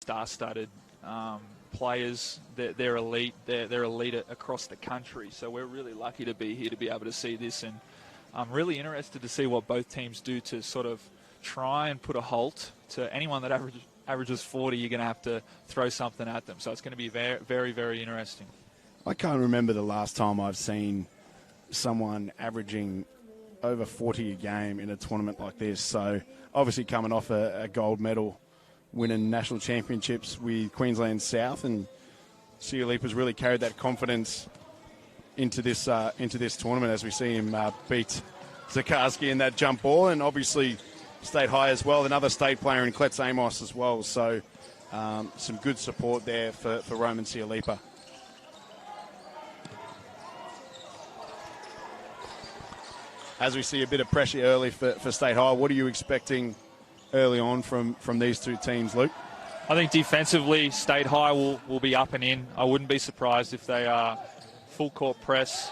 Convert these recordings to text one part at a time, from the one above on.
star-studded players. They're elite. They're elite across the country. So we're really lucky to be here to be able to see this. And I'm really interested to see what both teams do to sort of try and put a halt to anyone that averages 40. You're going to have to throw something at them. So it's going to be very, very, very interesting. I can't remember the last time I've seen someone averaging over 40 a game in a tournament like this. So obviously coming off a gold medal, winning national championships with Queensland South, and Siulepa's really carried that confidence into this tournament as we see him beat Zikarsky in that jump ball, and obviously State High as well, another state player in Amos as well. So some good support there for Roman Siulepa. As we see a bit of pressure early for State High, what are you expecting early on from these two teams, Luke? I think defensively, State High will be up and in. I wouldn't be surprised if they are full court press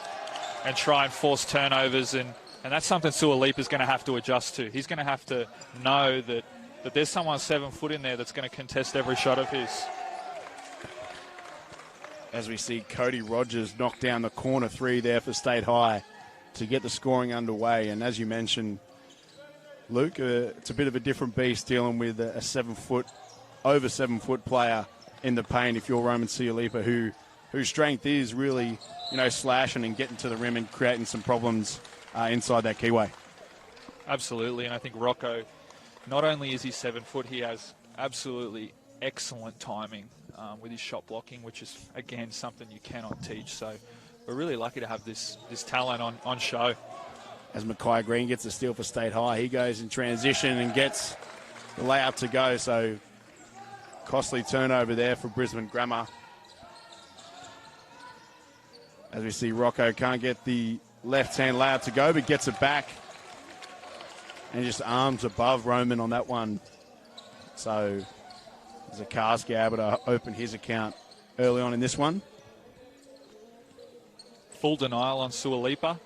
and try and force turnovers, and that's something Siulepa is going to have to adjust to. He's going to have to know that there's someone 7 foot in there that's going to contest every shot of his. As we see Cody Rogers knock down the corner 3 there for State High to get the scoring underway. And as you mentioned, Luke, it's a bit of a different beast dealing with a 7 foot, over 7 foot player in the paint if you're Roman Siulepa, whose strength is really, slashing and getting to the rim and creating some problems inside that keyway. Absolutely, and I think Rocco, not only is he 7 foot, he has absolutely excellent timing with his shot blocking, which is, again, something you cannot teach. So we're really lucky to have this talent on show. As Mackay Green gets a steal for State High, he goes in transition and gets the layup to go. So costly turnover there for Brisbane Grammar. As we see, Rocco can't get the left-hand layup to go, but gets it back. And just arms above Roman on that one. So Zikarsky able to open his account early on in this one. Full denial on Siulepa.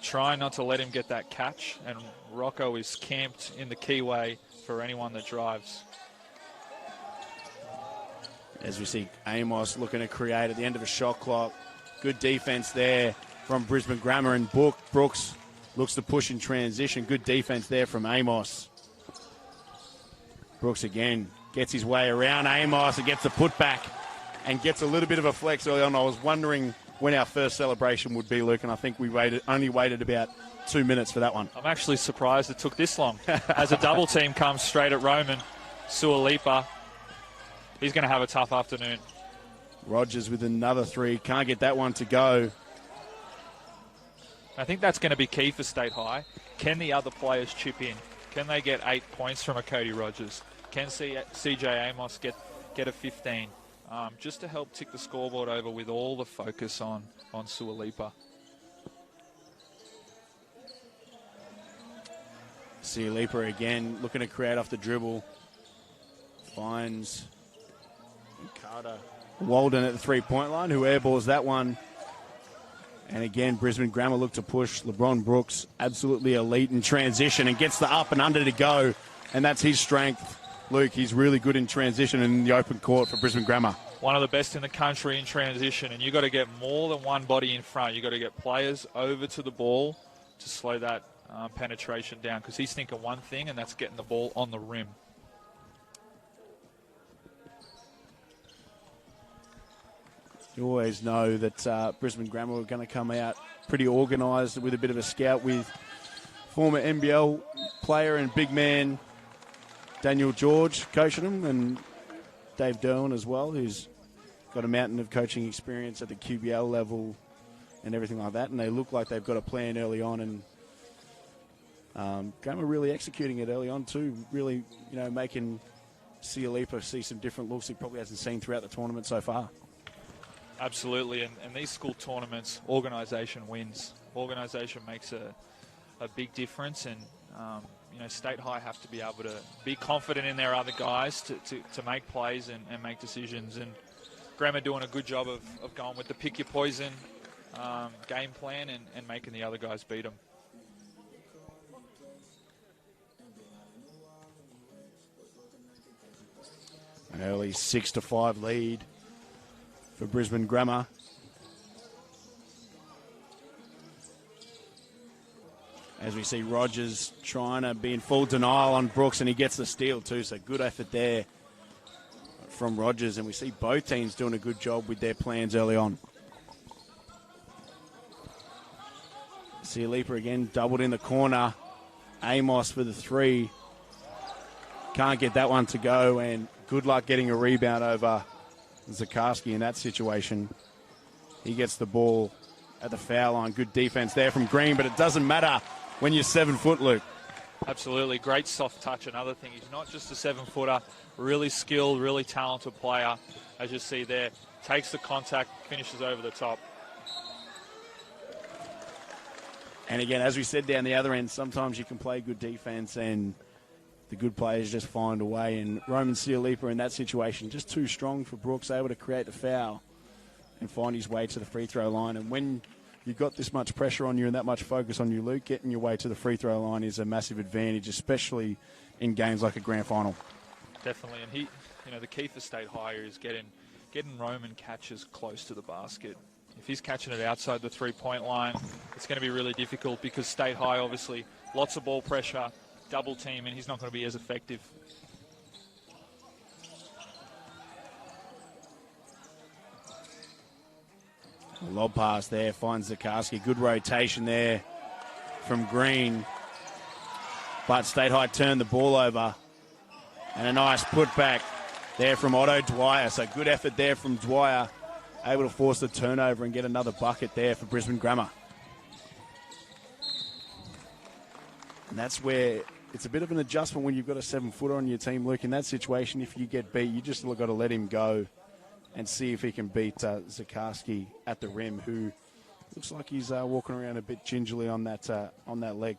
Try not to let him get that catch. And Rocco is camped in the keyway for anyone that drives. As we see Amos looking to create at the end of a shot clock. Good defense there from Brisbane Grammar, and Brooks looks to push in transition. Good defense there from Amos. Brooks again gets his way around Amos and gets the putback and gets a little bit of a flex early on. I was wondering when our first celebration would be, Luke, and I think we only waited about 2 minutes for that one. I'm actually surprised it took this long. As a double team comes straight at Roman, Siulepa, he's going to have a tough afternoon. Rogers with another 3. Can't get that one to go. I think that's going to be key for State High. Can the other players chip in? Can they get 8 points from a Cody Rogers? Can CJ Amos get a 15? Just to help tick the scoreboard over with all the focus on Siulepa. Siulepa again looking to create off the dribble. Finds Carter Walden at the 3-point line, who airballs that one. And again, Brisbane Grammar look to push. LeBron Brooks, absolutely elite in transition, and gets the up and under to go. And that's his strength. Luke, he's really good in transition and in the open court for Brisbane Grammar. One of the best in the country in transition, and you've got to get more than one body in front. You've got to get players over to the ball to slow that penetration down, because he's thinking one thing, and that's getting the ball on the rim. You always know that Brisbane Grammar are going to come out pretty organised with a bit of a scout with former NBL player and big man Daniel George coaching them, and Dave Derwin as well, who's got a mountain of coaching experience at the QBL level and everything like that. And they look like they've got a plan early on, and Grammar really executing it early on too, really, making Siulepa see some different looks he probably hasn't seen throughout the tournament so far. Absolutely, and these school tournaments, organisation wins. Organisation makes a big difference, and State High have to be able to be confident in their other guys to make plays and make decisions. And Grammar doing a good job of going with the pick your poison game plan and making the other guys beat them. An early 6-5 lead for Brisbane Grammar. As we see Rogers trying to be in full denial on Brooks, and he gets the steal too, so good effort there from Rogers, and we see both teams doing a good job with their plans early on. Siulepa again doubled in the corner. Amos for the three. Can't get that one to go, and good luck getting a rebound over Zikarsky in that situation. He gets the ball at the foul line. Good defense there from Green, but it doesn't matter when you're 7 foot, Luke. Absolutely. Great soft touch. Another thing, he's not just a 7-footer, really skilled, really talented player, as you see there. Takes the contact, finishes over the top. And again, as we said down the other end, sometimes you can play good defense and the good players just find a way. And Roman Siulepa in that situation, just too strong for Brooks, able to create the foul and find his way to the free throw line. And when you've got this much pressure on you and that much focus on you, Luke, getting your way to the free throw line is a massive advantage, especially in games like a grand final. Definitely. And the key for State High is getting Roman catches close to the basket. If he's catching it outside the three-point line, it's going to be really difficult because State High, obviously, lots of ball pressure, double team, and he's not going to be as effective. A lob pass there, finds Zikarsky. Good rotation there from Green. But State High turned the ball over. And a nice putback there from Otto Dwyer. So good effort there from Dwyer. Able to force the turnover and get another bucket there for Brisbane Grammar. And that's where it's a bit of an adjustment when you've got a 7-footer on your team, Luke. In that situation, if you get beat, you just got to let him go and see if he can beat Zikarsky at the rim, who looks like he's walking around a bit gingerly on that leg.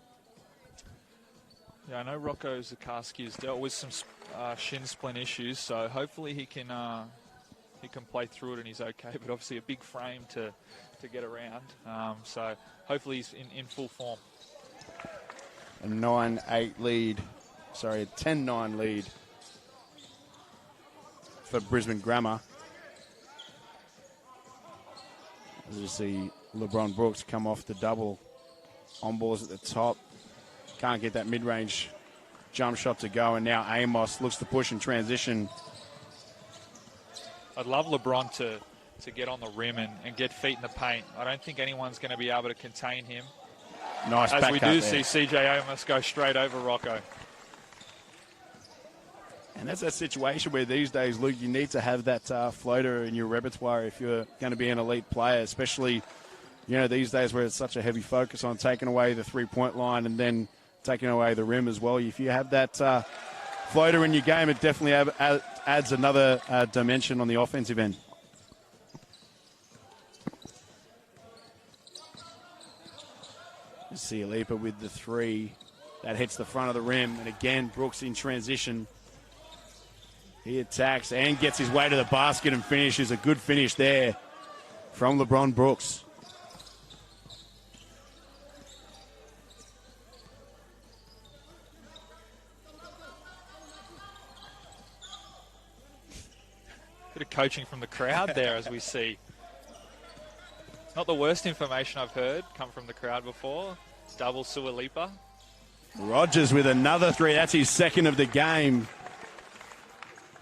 Yeah, I know Rocco Zikarsky has dealt with some shin splint issues, so hopefully he can play through it and he's okay. But obviously a big frame to get around, so hopefully he's in full form. A 10-9 lead for Brisbane Grammar. As you see LeBron Brooks come off the double on balls at the top. Can't get that mid-range jump shot to go, and now Amos looks to push in transition. I'd love LeBron to get on the rim and get feet in the paint. I don't think anyone's going to be able to contain him. Nice back as we do there. see CJ Amos go straight over Rocco. And that's that situation where these days, Luke, you need to have that floater in your repertoire if you're going to be an elite player, especially, these days where it's such a heavy focus on taking away the three-point line and then taking away the rim as well. If you have that floater in your game, it definitely adds another dimension on the offensive end. Siulepa with the three. That hits the front of the rim. And again, Brooks in transition. He attacks and gets his way to the basket and finishes. A good finish there from LeBron Brooks. Bit of coaching from the crowd there, as we see. Not the worst information I've heard come from the crowd before. Double Siulepa. Rogers with another three. That's his second of the game.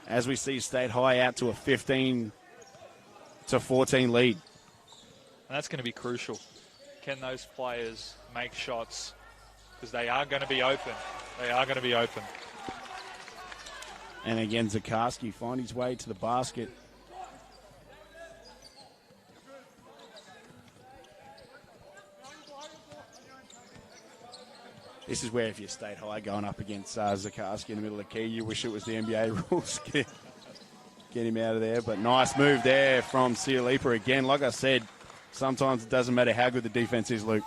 As we see State High out to a 15-14 lead. And that's going to be crucial. Can those players make shots? Because they are going to be open. They are going to be open. And again, Zikarsky find his way to the basket. This is where if you're State High going up against Zikarsky in the middle of the key, you wish it was the NBA rules. Get him out of there. But nice move there from Siulepa again. Like I said, sometimes it doesn't matter how good the defense is, Luke.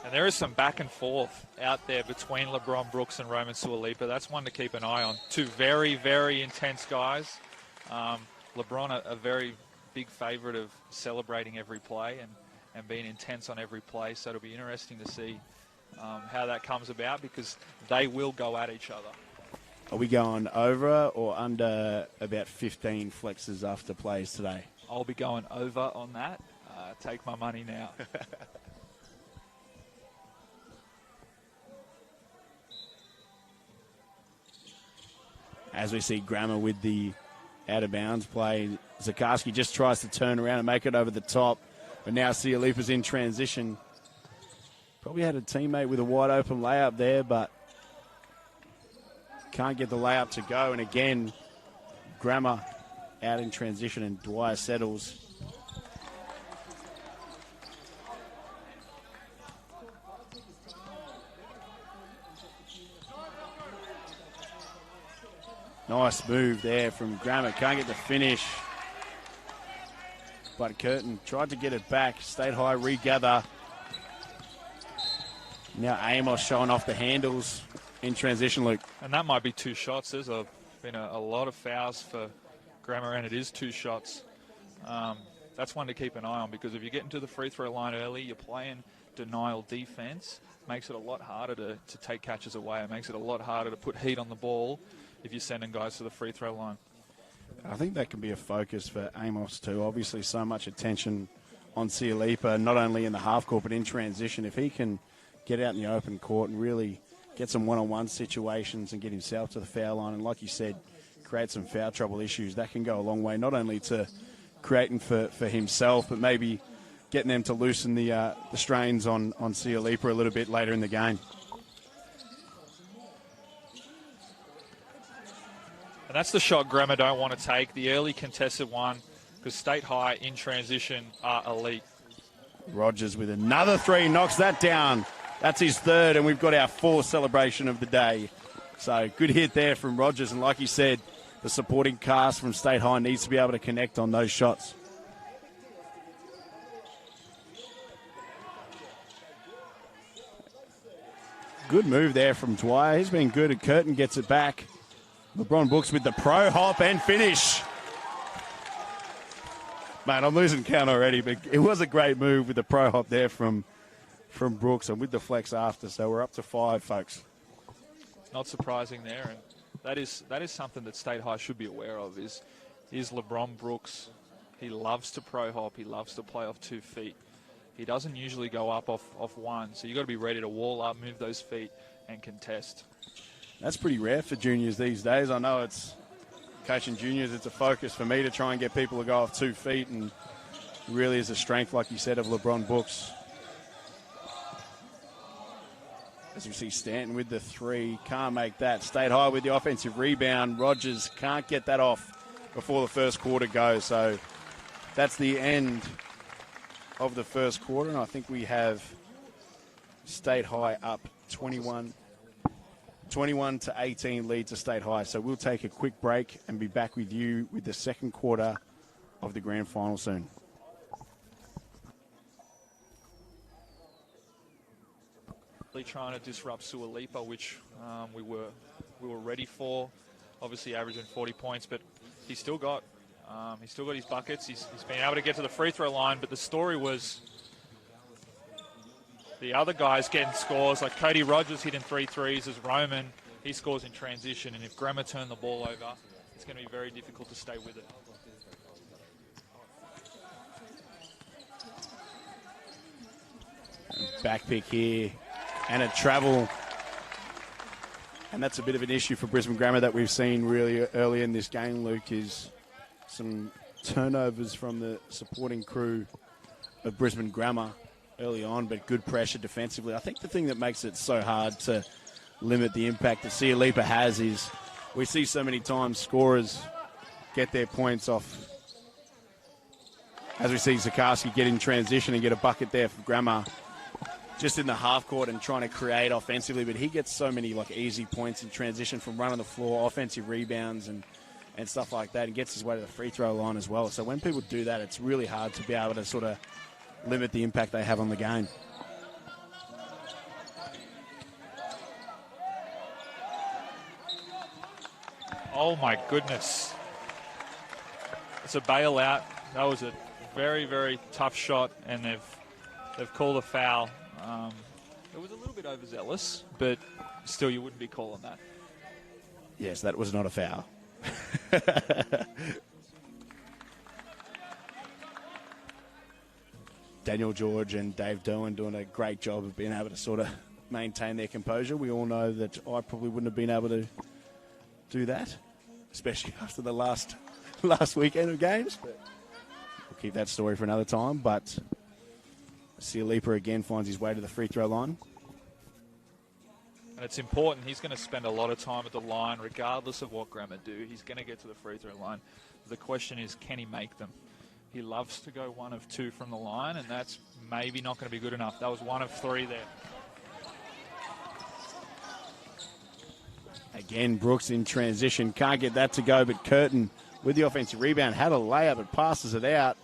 And there is some back and forth out there between LeBron Brooks and Roman Siulepa. That's one to keep an eye on. Two very, very intense guys. LeBron, a very big favorite of celebrating every play and being intense on every play. So it'll be interesting to see how that comes about, because they will go at each other. Are we going over or under about 15 flexes after plays today? I'll be going over on that. Take my money now. As we see Grammer with the out-of-bounds play, Zikarsky just tries to turn around and make it over the top. But now Siulepa's in transition. Probably had a teammate with a wide-open layup there, but can't get the layup to go. And again, Grammer out in transition and Dwyer settles. Nice move there from Grammer. Can't get the finish. But Curtin tried to get it back. Stayed high, regather. Now Amos showing off the handles in transition, Luke. And that might be 2 shots. There's been a lot of fouls for Grammer, and it is 2 shots. That's one to keep an eye on, because if you get into the free throw line early, you're playing denial defense. Makes it a lot harder to take catches away. It makes it a lot harder to put heat on the ball if you're sending guys to the free throw line. I think that can be a focus for Amos too. Obviously, so much attention on Siulepa, not only in the half court but in transition. If he can get out in the open court and really get some one-on-one situations and get himself to the foul line, and like you said, create some foul trouble issues, that can go a long way, not only to creating for himself, but maybe getting them to loosen the strains on Siulepa a little bit later in the game. And that's the shot Grammer don't want to take, the early contested one, because State High in transition are elite. Rogers with another 3, knocks that down. That's his 3rd, and we've got our 4th celebration of the day. So good hit there from Rogers, and like you said, the supporting cast from State High needs to be able to connect on those shots. Good move there from Dwyer. He's been good. Curtin gets it back. LeBron Brooks with the pro hop and finish. Man, I'm losing count already, but it was a great move with the pro hop there from Brooks, and with the flex after. So we're up to 5, folks. Not surprising there, and that is something that State High should be aware of. Is LeBron Brooks? He loves to pro hop. He loves to play off 2 feet. He doesn't usually go up off 1, so you've got to be ready to wall up, move those feet, and contest. That's pretty rare for juniors these days. I know it's coaching juniors, it's a focus for me to try and get people to go off 2 feet, and really is a strength, like you said, of LeBron Brooks. As you see Stanton with the 3, can't make that. State High with the offensive rebound. Rogers can't get that off before the first quarter goes. So that's the end of the first quarter, and I think we have State High up 21 to 18 lead to State High. So we'll take a quick break and be back with you with the second quarter of the grand final soon. Trying to disrupt Siulepa, which we were ready for. Obviously averaging 40 points, but he's still got his buckets. He's been able to get to the free throw line, but the story was the other guys getting scores, like Cody Rogers hitting 3 threes as Roman. He scores in transition, and if Grammer turn the ball over, it's going to be very difficult to stay with it. Back pick here, and a travel. And that's a bit of an issue for Brisbane Grammar that we've seen really early in this game, Luke, is some turnovers from the supporting crew of Brisbane Grammar early on, but good pressure defensively. I think the thing that makes it so hard to limit the impact that Siulepa has is we see so many times scorers get their points off. As we see Zikarsky get in transition and get a bucket there for Grammar, just in the half court and trying to create offensively, but he gets so many like easy points in transition from running the floor, offensive rebounds and stuff like that, and gets his way to the free throw line as well. So when people do that, it's really hard to be able to sort of limit the impact they have on the game. Oh my goodness. It's a bailout. That was a very, very tough shot, and they've called a foul. It was a little bit overzealous, but still you wouldn't be calling that. Yes, that was not a foul. Daniel George and Dave Derwin doing a great job of being able to sort of maintain their composure. We all know that I probably wouldn't have been able to do that, especially after the last weekend of games. But we'll keep that story for another time. But Siulepa again finds his way to the free throw line. And it's important. He's going to spend a lot of time at the line, regardless of what Grammar do. He's going to get to the free throw line. The question is, can he make them? He loves to go 1 of 2 from the line, and that's maybe not going to be good enough. That was 1 of 3 there. Again, Brooks in transition. Can't get that to go, but Curtin with the offensive rebound had a layup, but passes it out.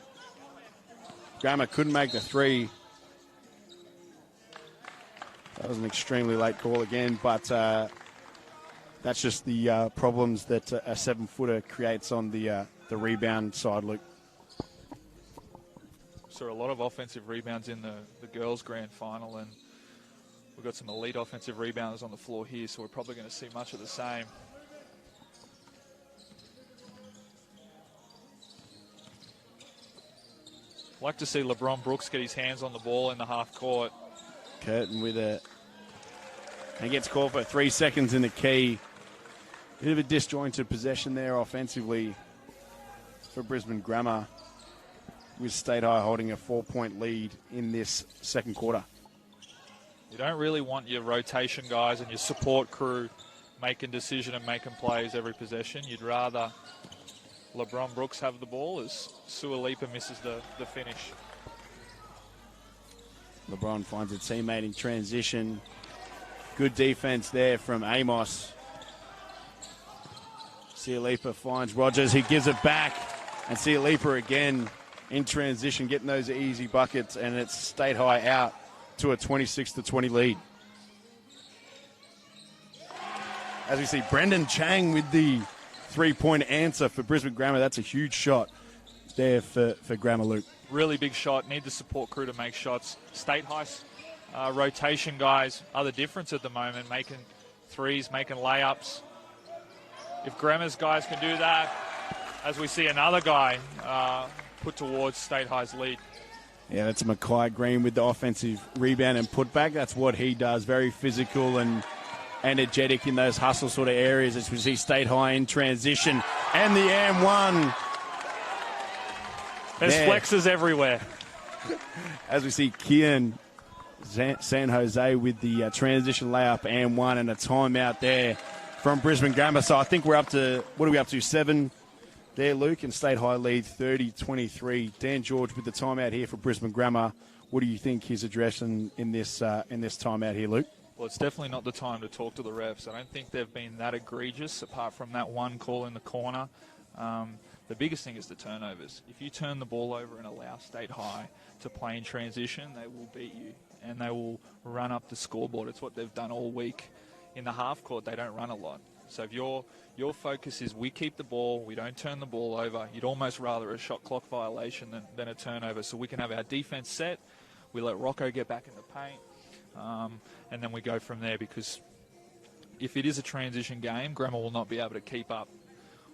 Grammar couldn't make the 3. That was an extremely late call again, but that's just the problems that a 7-footer creates on the rebound side, Luke. Saw a lot of offensive rebounds in the girls' grand final, and we've got some elite offensive rebounders on the floor here, so we're probably going to see much of the same. Like to see LeBron Brooks get his hands on the ball in the half court. Curtin with a... He gets called for 3 seconds in the key. Bit of a disjointed possession there offensively for Brisbane Grammar, with State High holding a 4-point lead in this second quarter. You don't really want your rotation guys and your support crew making decision and making plays every possession. You'd rather LeBron Brooks have the ball as Siulepa misses the finish. LeBron finds a teammate in transition. Good defense there from Amos. Siulepa finds Rogers. He gives it back. And Siulepa again in transition, getting those easy buckets. And it's State High out to a 26-20 lead. As we see, Brendan Chang with the three-point answer for Brisbane Grammar. That's a huge shot there for Grammar, Luke. Really big shot. Need the support crew to make shots. State High rotation guys are the difference at the moment, making threes, making layups. If Grammar's guys can do that, as we see another guy put towards State High's lead. Yeah, that's Mackay Green with the offensive rebound and putback. That's what he does. Very physical and energetic in those hustle sort of areas, as we see State High in transition. And the and 1. There's flexes everywhere. As we see Kian San Jose with the transition layup and 1, and a timeout there from Brisbane Grammar. So I think we're up to, what are we up to, 7 there, Luke, and State High lead 30-23. Dan George with the timeout here for Brisbane Grammar. What do you think he's addressing in this timeout here, Luke? Well, it's definitely not the time to talk to the refs. I don't think they've been that egregious, apart from that one call in the corner. The biggest thing is the turnovers. If you turn the ball over and allow State High to play in transition, they will beat you, and they will run up the scoreboard. It's what they've done all week. In the half court, they don't run a lot. So if your focus is we keep the ball, we don't turn the ball over, you'd almost rather a shot clock violation than a turnover. So we can have our defense set, we let Rocco get back in the paint, and then we go from there, because if it is a transition game, Grammar will not be able to keep up.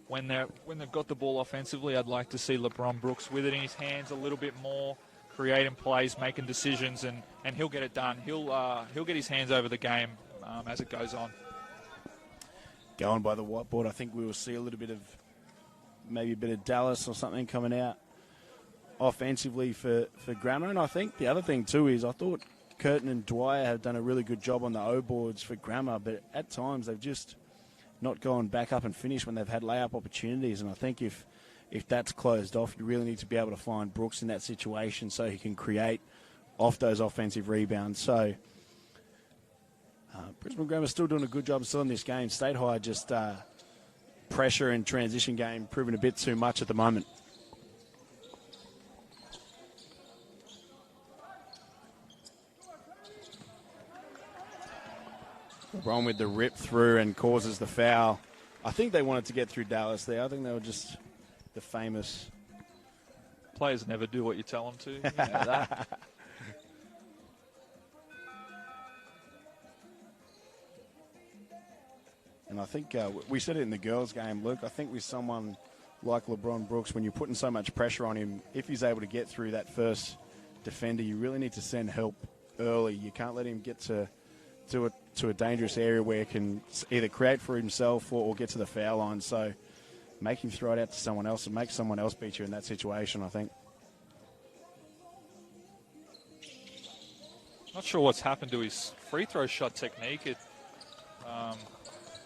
When they've got the ball offensively, I'd like to see LeBron Brooks with it in his hands a little bit more, creating plays, making decisions, and he'll get it done. He'll get his hands over the game as it goes on. Going by the whiteboard, I think we will see a little bit of, maybe a bit of Dallas or something coming out offensively for Grammar. And I think the other thing too is I thought Curtin and Dwyer have done a really good job on the O boards for Grammar, but at times they've just not gone back up and finish when they've had layup opportunities. And I think if that's closed off, you really need to be able to find Brooks in that situation so he can create off those offensive rebounds. So Brisbane Grammar still doing a good job still in this game. State High just pressure and transition game proving a bit too much at the moment. LeBron with the rip through and causes the foul. I think they wanted to get through Dallas there. I think they were just the famous... Players never do what you tell them to. You know that. And I think we said it in the girls' game, Luke. I think with someone like LeBron Brooks, when you're putting so much pressure on him, if he's able to get through that first defender, you really need to send help early. You can't let him get to a dangerous area where he can either create for himself or get to the foul line. So make him throw it out to someone else and make someone else beat you in that situation, I think. Not sure what's happened to his free throw shot technique. It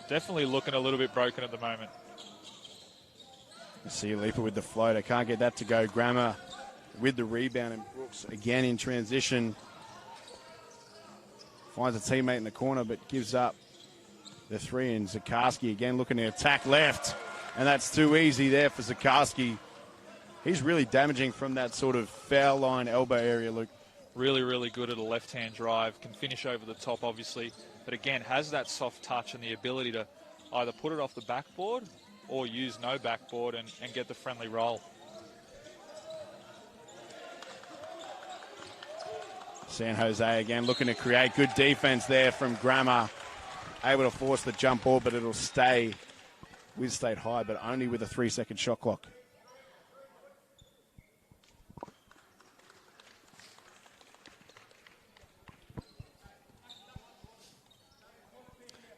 definitely looking a little bit broken at the moment. Siulepa with the floater. Can't get that to go. Grammer with the rebound, and Brooks again in transition. Finds a teammate in the corner but gives up the three, and Zikarsky again looking to attack left. And that's too easy there for Zikarsky. He's really damaging from that sort of foul line elbow area, Luke. Really, really good at a left-hand drive. Can finish over the top, obviously. But again, has that soft touch and the ability to either put it off the backboard or use no backboard and get the friendly roll. San Jose again looking to create good defense there from Grammer. Able to force the jump ball, but it'll stay with State High, but only with a 3-second shot clock.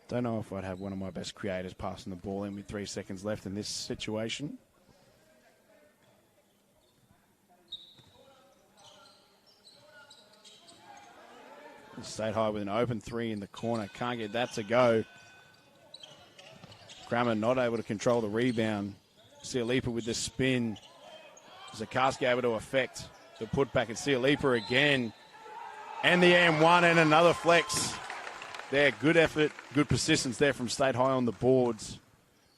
Don't know if I'd have one of my best creators passing the ball in with 3 seconds left in this situation. State High with an open three in the corner. Can't get that to go. Grammer not able to control the rebound. Siulepa with the spin. Zikarsky able to affect the putback, and Siulepa again. And the M1 and another flex. There, good effort, good persistence there from State High on the boards.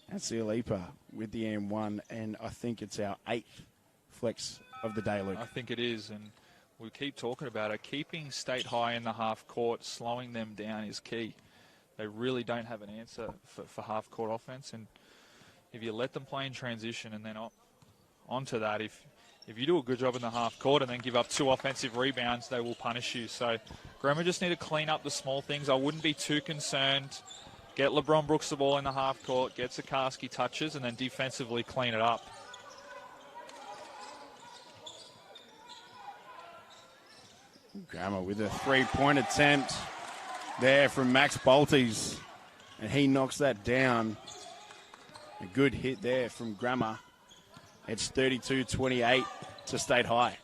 And Siulepa with the M1, and I think it's our 8th flex of the day, Luke. I think it is, and we keep talking about it. Keeping State High in the half court, slowing them down is key. They really don't have an answer for half court offense, and if you let them play in transition and then onto that, if you do a good job in the half court and then give up 2 offensive rebounds, they will punish you. So Grammer just need to clean up the small things. I wouldn't be too concerned. Get LeBron Brooks the ball in the half court, get Zikarsky touches, and then defensively clean it up. Grammer with a 3-point attempt there from Max Baltes, and he knocks that down. A good hit there from Grammer. It's 32-28 to State High.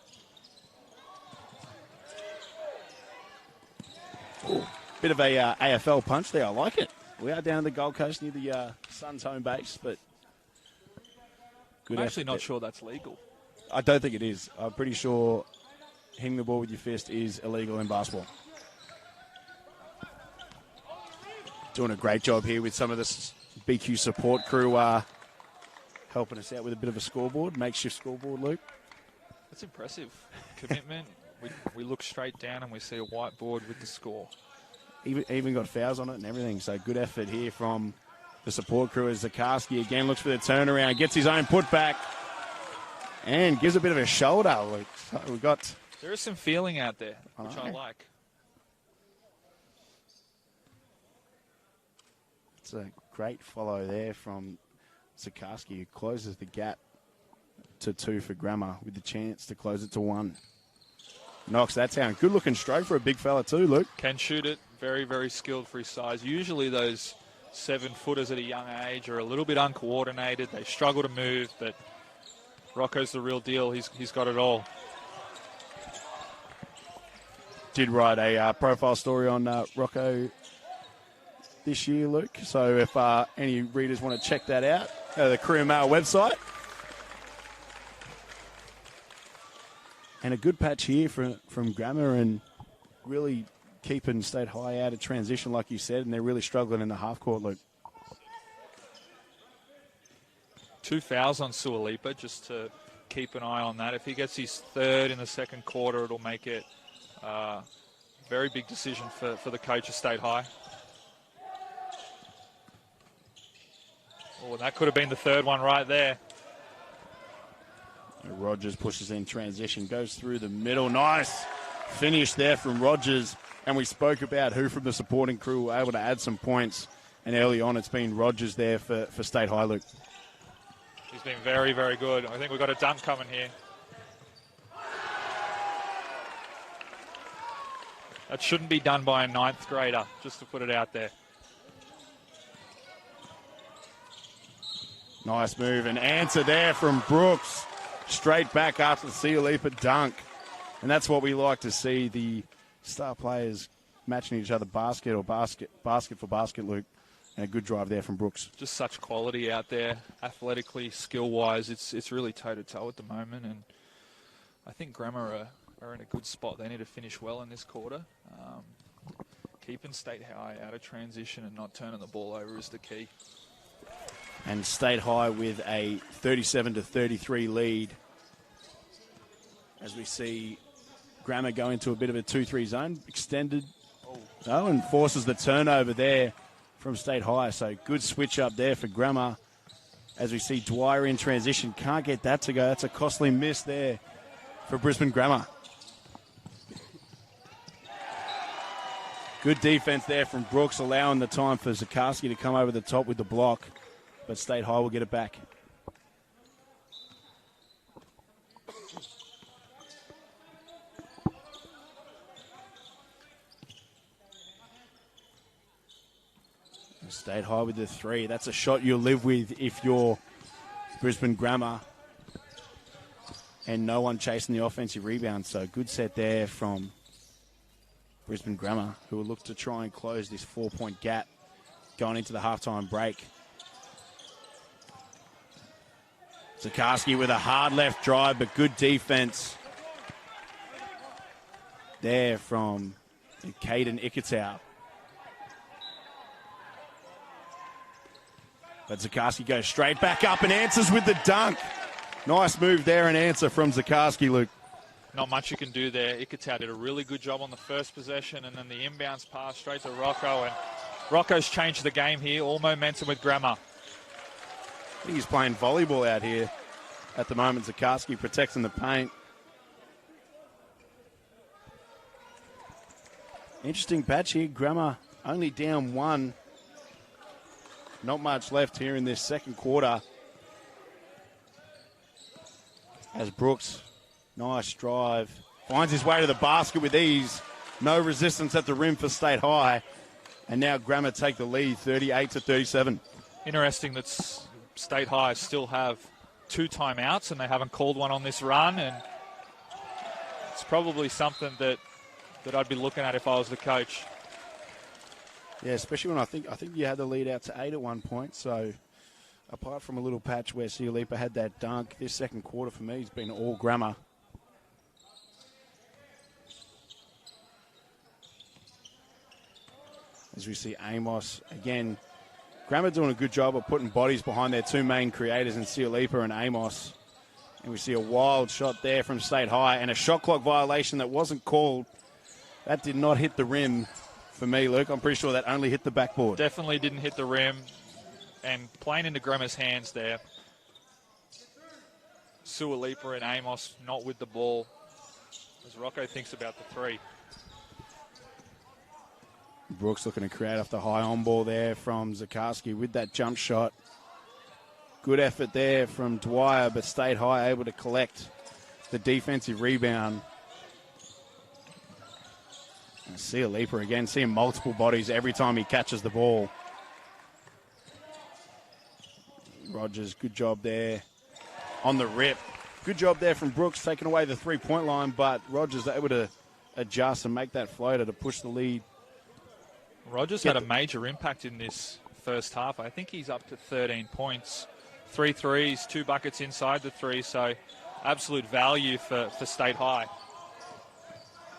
Ooh, bit of a AFL punch there. I like it. We are down in the Gold Coast near the Suns' home base, but good. I'm actually not sure that's legal. I don't think it is. I'm pretty sure hitting the ball with your fist is illegal in basketball. Doing a great job here with some of this BQ support crew helping us out with a bit of a scoreboard, makeshift scoreboard, Luke. That's impressive. Commitment. We look straight down and we see a whiteboard with the score. Even got fouls on it and everything, so good effort here from the support crew as Zikarsky again looks for the turnaround, gets his own putback, and gives a bit of a shoulder, Luke. So we've got... There is some feeling out there, which I like. It's a great follow there from Zikarsky, who closes the gap to 2 for Grammer with the chance to close it to 1. Knocks that down. Good looking stroke for a big fella too, Luke. Can shoot it. Very, very skilled for his size. Usually those 7-footers at a young age are a little bit uncoordinated. They struggle to move, but Rocco's the real deal. He's got it all. Did write a profile story on Rocco this year, Luke. So if any readers want to check that out, the Career Mail website. And a good patch here from Grammer, and really keeping State High out of transition, like you said, and they're really struggling in the half court, Luke. 2 fouls on Siulepa, just to keep an eye on that. If he gets his 3rd in the second quarter, it'll make it very big decision for the coach of State High. Oh, that could have been the 3rd one right there. Rogers pushes in transition, goes through the middle. Nice finish there from Rogers. And we spoke about who from the supporting crew were able to add some points. And early on, it's been Rogers there for State High, Luke. He's been very, very good. I think we've got a dunk coming here. That shouldn't be done by a 9th grader, just to put it out there. Nice move. An answer there from Brooks. Straight back after the Siulepa dunk. And that's what we like to see, the star players matching each other basket for basket, Luke. And a good drive there from Brooks. Just such quality out there, athletically, skill-wise. It's really toe-to-toe at the moment. And I think Grammar are in a good spot. They need to finish well in this quarter. Keeping State High out of transition and not turning the ball over is the key. And State High with a 37-33 lead. As we see Grammar go into a bit of a 2-3 zone. Extended. Oh, and forces the turnover there from State High. So good switch up there for Grammar. As we see Dwyer in transition. Can't get that to go. That's a costly miss there for Brisbane Grammar. Good defense there from Brooks, allowing the time for Zikarsky to come over the top with the block. But State High will get it back. State High with the 3. That's a shot you'll live with if you're Brisbane Grammar. And no one chasing the offensive rebound. So good set there from Brisbane Grammar, who will look to try and close this 4-point gap going into the halftime break. Zikarsky with a hard left drive, but good defense there from Caden Ikitau. But Zikarsky goes straight back up and answers with the dunk. Nice move there, an answer from Zikarsky, Luke. Not much you can do there. Ikitau did a really good job on the first possession, and then the inbounds pass straight to Rocco. And Rocco's changed the game here. All momentum with Grammar. I think he's playing volleyball out here at the moment. Zikarsky protecting the paint. Interesting patch here. Grammar only down 1. Not much left here in this second quarter. As Brooks, nice drive, finds his way to the basket with ease. No resistance at the rim for State High. And now Grammar take the lead, 38-37. Interesting that State High still have 2 timeouts and they haven't called one on this run. And it's probably something that I'd be looking at if I was the coach. Yeah, especially when I think you had the lead out to 8 at one point. So apart from a little patch where Siulepa had that dunk, this second quarter for me has been all Grammar. As we see Amos again, Grammar doing a good job of putting bodies behind their 2 main creators in Siulepa and Amos. And we see a wild shot there from State High and a shot clock violation that wasn't called. That did not hit the rim. For me, Luke, I'm pretty sure that only hit the backboard. Definitely didn't hit the rim, and playing into Grammar's hands there. Siulepa and Amos not with the ball as Rocco thinks about the 3. Brooks looking to create off the high on ball there from Zikarsky with that jump shot. Good effort there from Dwyer, but State High able to collect the defensive rebound. Siulepa again, seeing multiple bodies every time he catches the ball. Rogers, good job there on the rip. Good job there from Brooks, taking away the 3-point line, but Rogers able to adjust and make that floater to push the lead. Rogers had a major impact in this first half. I think he's up to 13 points. 3 threes, 2 buckets inside the 3, so absolute value for State High.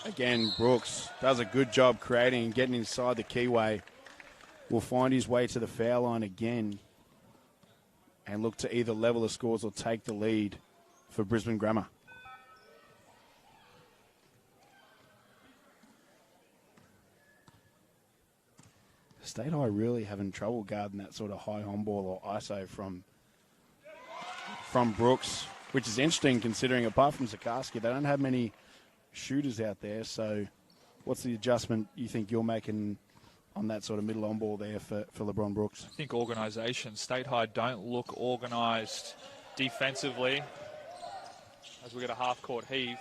Again, Brooks does a good job creating and getting inside the keyway. Will find his way to the foul line again and look to either level the scores or take the lead for Brisbane Grammar. State High really having trouble guarding that sort of high on ball or ISO from Brooks, which is interesting considering apart from Zikarsky, they don't have many shooters out there. So what's the adjustment you think you're making on that sort of middle on ball there for LeBron Brooks. I think organisation, State High don't look organised defensively as we get a half-court heave.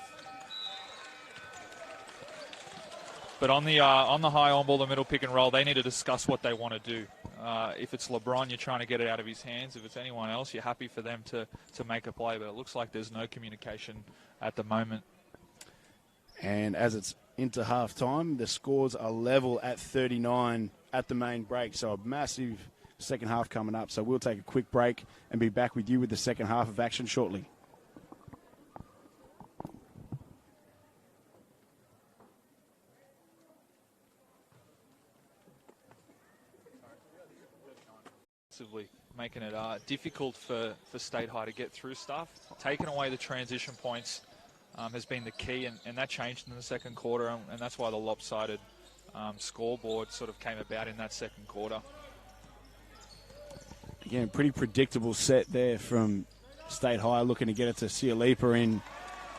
But on the high on ball, the middle pick and roll, they need to discuss what they want to do. If it's LeBron, you're trying to get it out of his hands. If it's anyone else, you're happy for them to make a play. But it looks like there's no communication at the moment. And as it's into halftime, the scores are level at 39 at the main break. So a massive second half coming up. So we'll take a quick break and be back with you with the second half of action shortly. Making it difficult for State High to get through stuff. Taking away the transition points has been the key, and that changed in the second quarter, and that's why the lopsided scoreboard sort of came about in that second quarter. Again, pretty predictable set there from State High, looking to get it to Siulepa in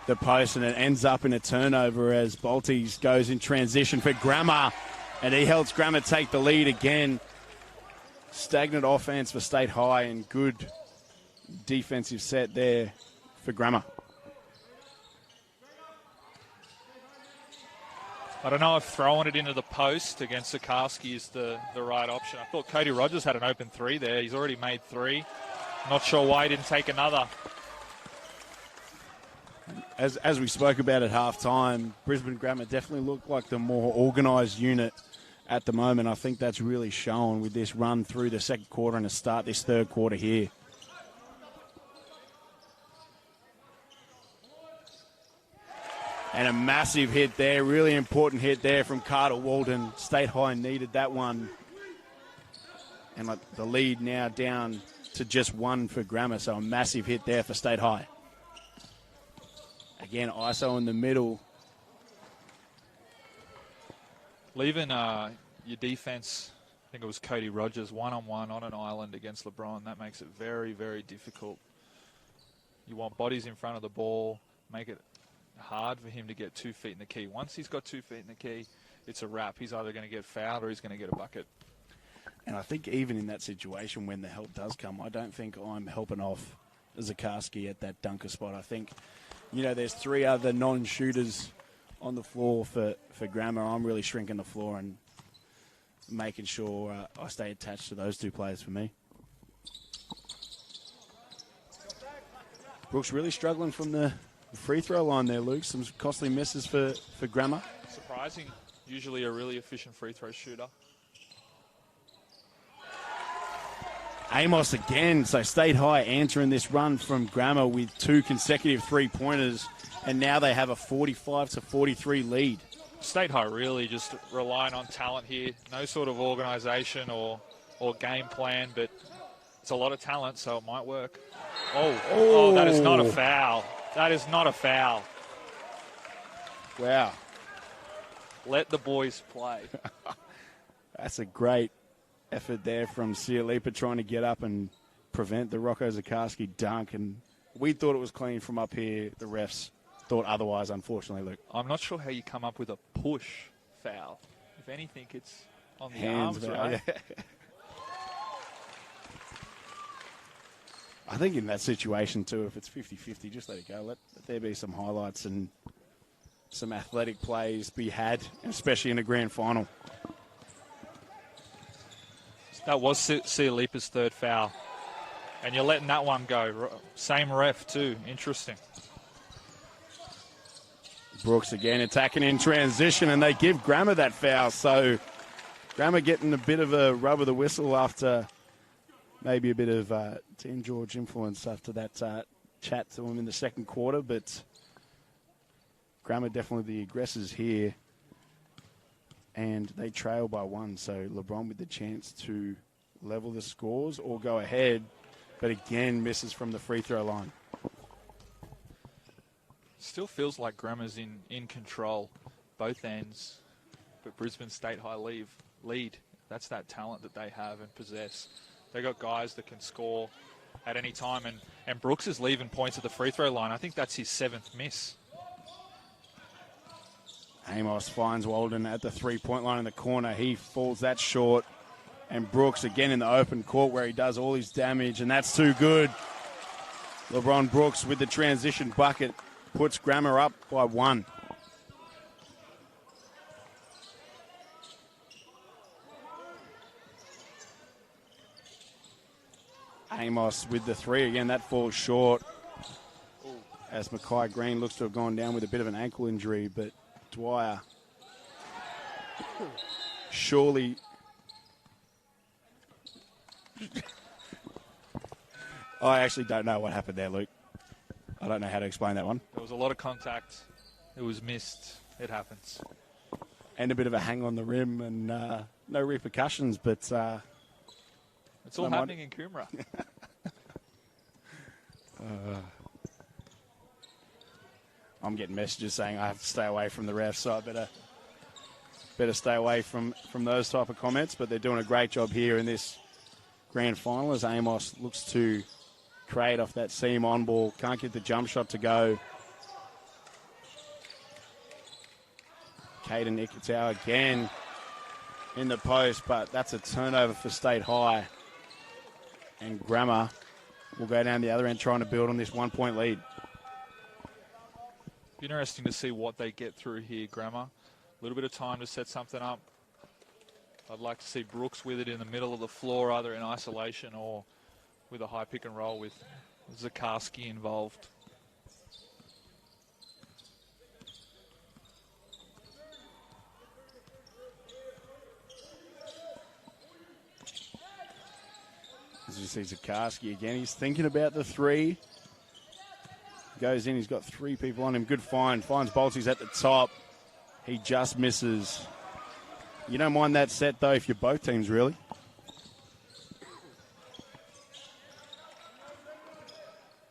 the post, and it ends up in a turnover as Baltes goes in transition for Grammar, and he helps Grammar take the lead again. Stagnant offense for State High and good defensive set there for Grammar. I don't know if throwing it into the post against Zikarsky is the right option. I thought Cody Rogers had an open three there. He's already made three. Not sure why he didn't take another. As we spoke about at halftime, Brisbane Grammar definitely looked like the more organised unit at the moment. I think that's really shown with this run through the second quarter and to start this third quarter here. And a massive hit there, really important hit there from Carter Walden. State High needed that one. And the lead now down to just one for Grammar, so a massive hit there for State High. Again, ISO in the middle. Leaving your defense, I think it was Cody Rogers, one-on-one on an island against LeBron. That makes it very, very difficult. You want bodies in front of the ball, make it hard for him to get 2 feet in the key. Once he's got 2 feet in the key, it's a wrap. He's either going to get fouled or he's going to get a bucket. And I think even in that situation when the help does come, I don't think I'm helping off Zikarsky at that dunker spot. I think, there's 3 other non-shooters on the floor for Grammar. I'm really shrinking the floor and making sure I stay attached to those 2 players for me. Brooks really struggling from the free throw line there, Luke. Some costly misses for Grammar. Surprising. Usually a really efficient free throw shooter. Amos again. So State High answering this run from Grammar with 2 consecutive 3-pointers. And now they have a 45-43 lead. State High really just relying on talent here. No sort of organisation or game plan, but it's a lot of talent, so it might work. Oh, that is not a foul. That is not a foul. Wow. Let the boys play. That's a great effort there from Siulepa trying to get up and prevent the Rocco Zikarsky dunk. And we thought it was clean from up here. The refs thought otherwise, unfortunately, Luke. I'm not sure how you come up with a push foul. If anything, it's on the hands, arms, right? Yeah. I think in that situation, too, if it's 50-50, just let it go. Let there be some highlights and some athletic plays be had, especially in a grand final. That was Siulepa's 3rd foul. And you're letting that one go. Same ref, too. Interesting. Brooks again attacking in transition, and they give Grammar that foul. So Grammar getting a bit of a rub of the whistle after maybe a bit of Team George influence after that chat to him in the second quarter. But Grammar definitely the aggressors here. And they trail by 1. So LeBron with the chance to level the scores or go ahead. But again, misses from the free throw line. Still feels like Grammar's in control, both ends. But Brisbane State High lead. That's that talent that they have and possess. They got guys that can score at any time. And Brooks is leaving points at the free throw line. I think that's his 7th miss. Amos finds Walden at the three-point line in the corner. He falls that short. And Brooks again in the open court where he does all his damage, and that's too good. LeBron Brooks with the transition bucket puts Grammar up by 1. Amos with the 3 again, that falls short. As Mackay Green looks to have gone down with a bit of an ankle injury, but Dwyer surely... I actually don't know what happened there, Luke. I don't know how to explain that one. There was a lot of contact. It was missed. It happens. And a bit of a hang on the rim and no repercussions, but... it's all happening in Coomera. I'm getting messages saying I have to stay away from the refs, so I better stay away from those type of comments, but they're doing a great job here in this grand final as Amos looks to create off that seam on ball. Can't get the jump shot to go. Caden Ikitau again in the post, but that's a turnover for State High. And Grammar will go down the other end trying to build on this 1-point lead. Interesting to see what they get through here, Grammar. A little bit of time to set something up. I'd like to see Brooks with it in the middle of the floor, either in isolation or with a high pick and roll with Zikarsky involved. As you see Zikarsky again, he's thinking about the 3. Goes in, he's got 3 people on him. Good find, finds Bolty's at the top. He just misses. You don't mind that set, though, if you're both teams, really.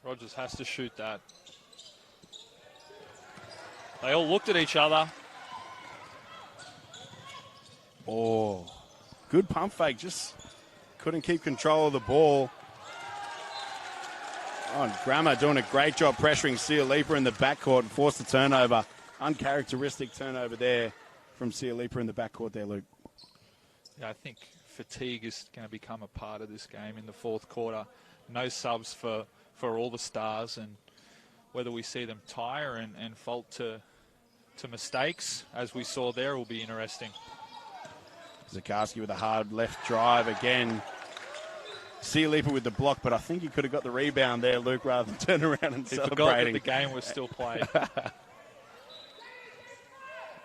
Rogers has to shoot that. They all looked at each other. Oh, good pump fake. Just couldn't keep control of the ball. Oh, and Grammar doing a great job pressuring Siulepa in the backcourt and forced the turnover. Uncharacteristic turnover there from Siulepa in the backcourt there, Luke. Yeah, I think fatigue is going to become a part of this game in the fourth quarter. No subs for all the stars, and whether we see them tire and fault to mistakes, as we saw there, will be interesting. Zikarsky with a hard left drive again. Siulepa with the block, but I think he could have got the rebound there, Luke, rather than turn around and he celebrating. forgot that the game was still played. I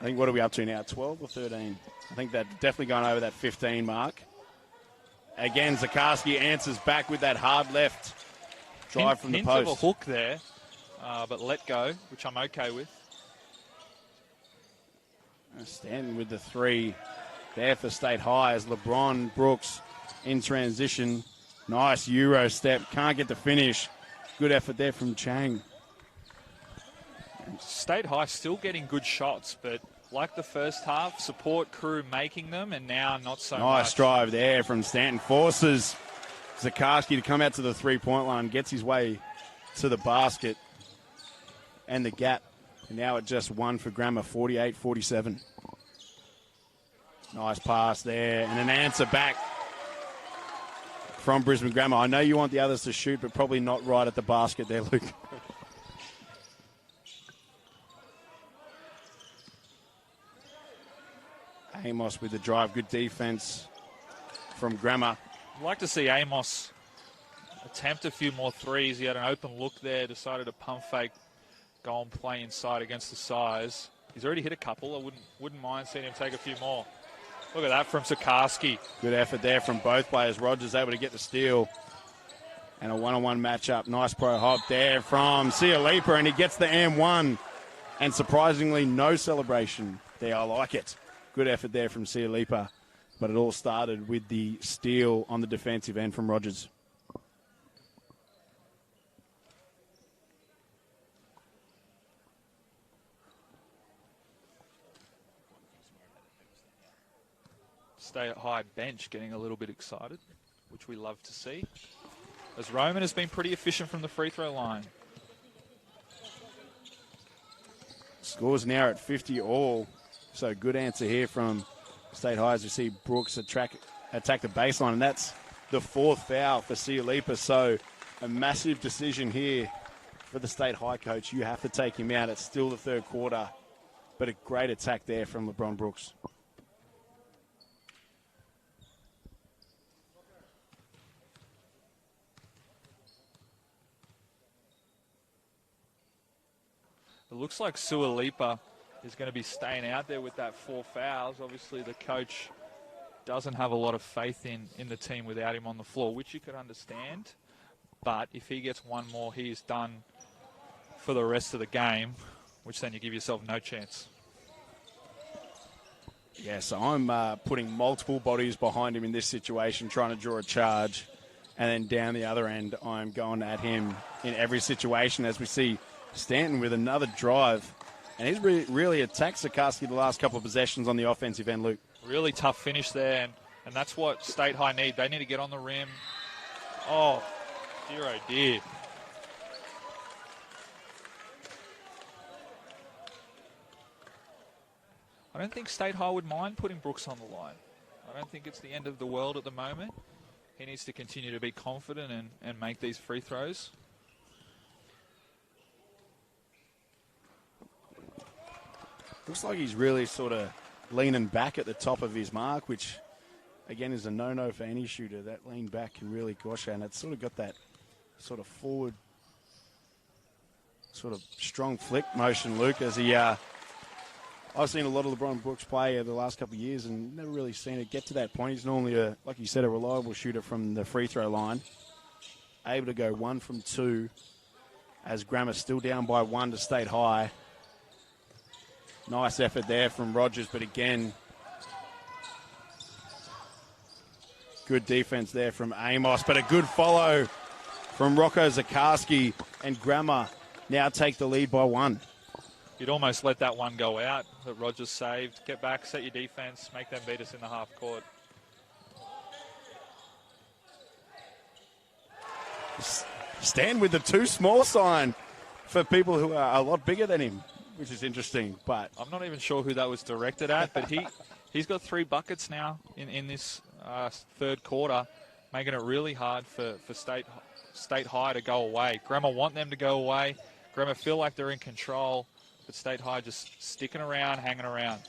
think, what are we up to now, 12 or 13? I think that definitely going over that 15 mark. Again, Zikarsky answers back with that hard left drive from the post. Hint of a hook there, but let go, which I'm okay with. Stanton with the 3 there for State High as LeBron Brooks in transition. Nice Euro step. Can't get the finish. Good effort there from Chang. State High still getting good shots, but like the first half, support crew making them, and now not so much. Nice drive there from Stanton. Forces Zikarsky to come out to the three-point line, gets his way to the basket and the gap. And now at just 1 for Grammar, 48-47. Nice pass there, and an answer back from Brisbane Grammar. I know you want the others to shoot, but probably not right at the basket there, Luke. Amos with the drive. Good defense from Grammar. I'd like to see Amos attempt a few more threes. He had an open look there, decided to pump fake, go and play inside against the size. He's already hit a couple. I wouldn't mind seeing him take a few more. Look at that from Zikarsky. Good effort there from both players. Rogers able to get the steal. And a one-on-one matchup. Nice pro hop there from Siulepa, and he gets the M1. And surprisingly, no celebration there. I like it. Good effort there from Siulepa. But it all started with the steal on the defensive end from Rogers. State High bench getting a little bit excited, which we love to see, as Roman has been pretty efficient from the free throw line. Scores now at 50 all. So good answer here from State High as we see Brooks attack the baseline, and that's the 4th foul for Siulepa. So a massive decision here for the State High coach. You have to take him out. It's still the 3rd quarter, but a great attack there from LeBron Brooks. It looks like Siulepa is going to be staying out there with that 4 fouls. Obviously, the coach doesn't have a lot of faith in the team without him on the floor, which you could understand. But if he gets one more, he is done for the rest of the game, which then you give yourself no chance. Yeah, so I'm putting multiple bodies behind him in this situation, trying to draw a charge. And then down the other end, I'm going at him in every situation, as we see Stanton with another drive. And he's really attacked Zikarsky the last couple of possessions on the offensive end, Luke. Really tough finish there, and that's what State High need. They need to get on the rim. Oh, dear. I don't think State High would mind putting Brooks on the line. I don't think it's the end of the world at the moment. He needs to continue to be confident and make these free throws. Looks like he's really sort of leaning back at the top of his mark, which, again, is a no-no for any shooter. That lean back can really gosh, and it's sort of got that sort of forward, sort of strong flick motion, Luke, as he... I've seen a lot of LeBron Brooks play over the last couple of years and never really seen it get to that point. He's normally, like you said, a reliable shooter from the free throw line. Able to go 1 from 2 as Grammer's still down by 1 to State High. Nice effort there from Rogers, but again, good defense there from Amos, but a good follow from Rocco Zikarsky, and Grammer now take the lead by 1. You'd almost let that one go out that Rogers saved. Get back, set your defense, make them beat us in the half court. Stand with the too small sign for people who are a lot bigger than him, which is interesting. But I'm not even sure who that was directed at, but he's got 3 buckets now in this 3rd quarter, making it really hard for State High to go away. Grammer want them to go away. Grammer feel like they're in control, but State High just sticking around, hanging around.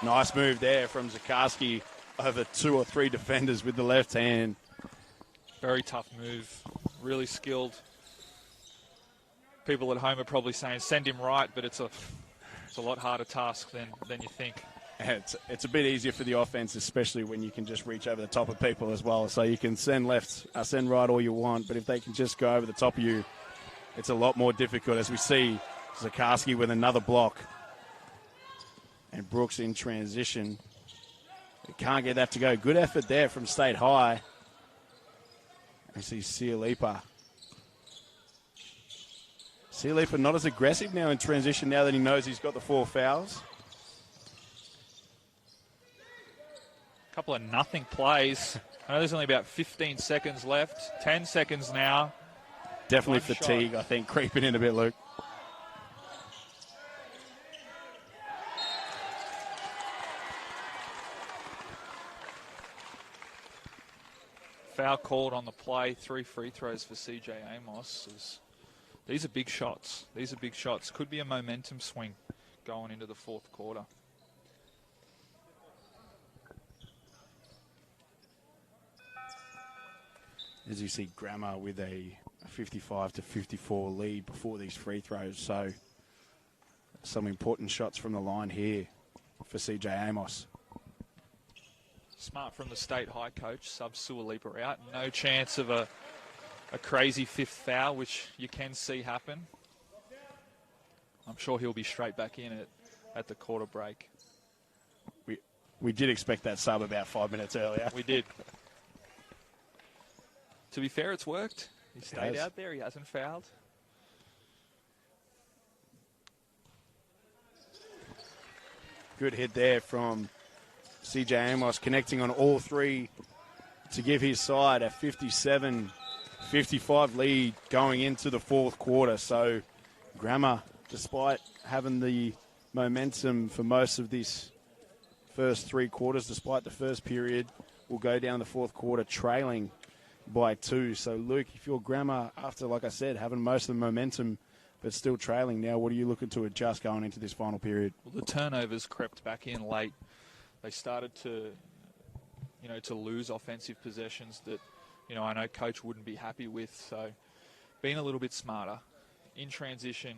Nice move there from Zikarsky over 2 or 3 defenders with the left hand. Very tough move, really skilled. People at home are probably saying send him right, but it's a lot harder task than you think. It's a bit easier for the offense, especially when you can just reach over the top of people as well. So you can send left, send right all you want, but if they can just go over the top of you, it's a lot more difficult, as we see Zikarsky with another block. And Brooks in transition. He can't get that to go. Good effort there from State High. I see Siulepa. Siulepa not as aggressive now in transition now that he knows he's got the 4 fouls. A couple of nothing plays. I know there's only about 15 seconds left. 10 seconds now. Definitely fatigue, I think, creeping in a bit, Luke. Foul called on the play. 3 free throws for CJ Amos. These are big shots. These are big shots. Could be a momentum swing going into the 4th quarter. As you see, Grammer with a 55-54 lead before these free throws. So some important shots from the line here for CJ Amos. Smart from the State High coach. Sub Siulepa out. No chance of a crazy 5th foul, which you can see happen. I'm sure he'll be straight back in at the quarter break. We did expect that sub about 5 minutes earlier. We did. To be fair, it's worked. He stayed out there. He hasn't fouled. Good hit there from CJ Amos, connecting on all 3 to give his side a 57-55 lead going into the 4th quarter. So Grammer, despite having the momentum for most of this first 3 quarters, despite the first period. Will go down the fourth quarter trailing by 2. So, Luke, if you're Grammar, after, like I said, having most of the momentum but still trailing now, what are you looking to adjust going into this final period? Well, the turnovers crept back in late. They started to lose offensive possessions that, I know coach wouldn't be happy with. So being a little bit smarter. In transition,